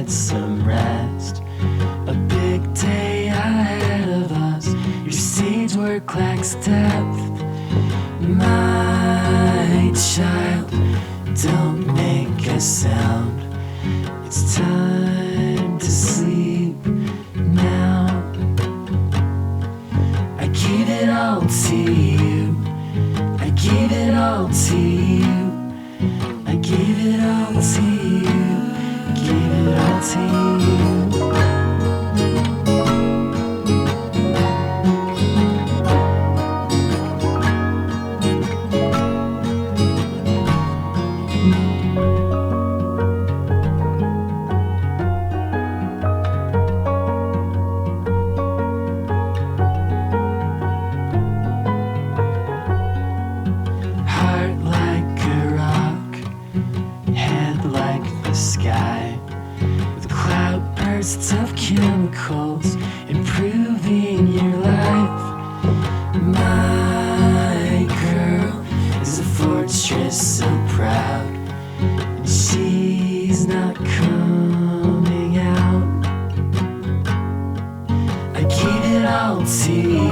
get some rest. A big day ahead of us. Your stage work lacks depth. My child, don't make a sound. It's time to sleep now. I gave it all to you. I gave it all to you. I gave it all to you. Gave it all to you. Heart like a rock, head like the sky, with cloudbursts of chemicals improving your life. My girl is a fortress so proud, and she's not coming out. I gave it all to you.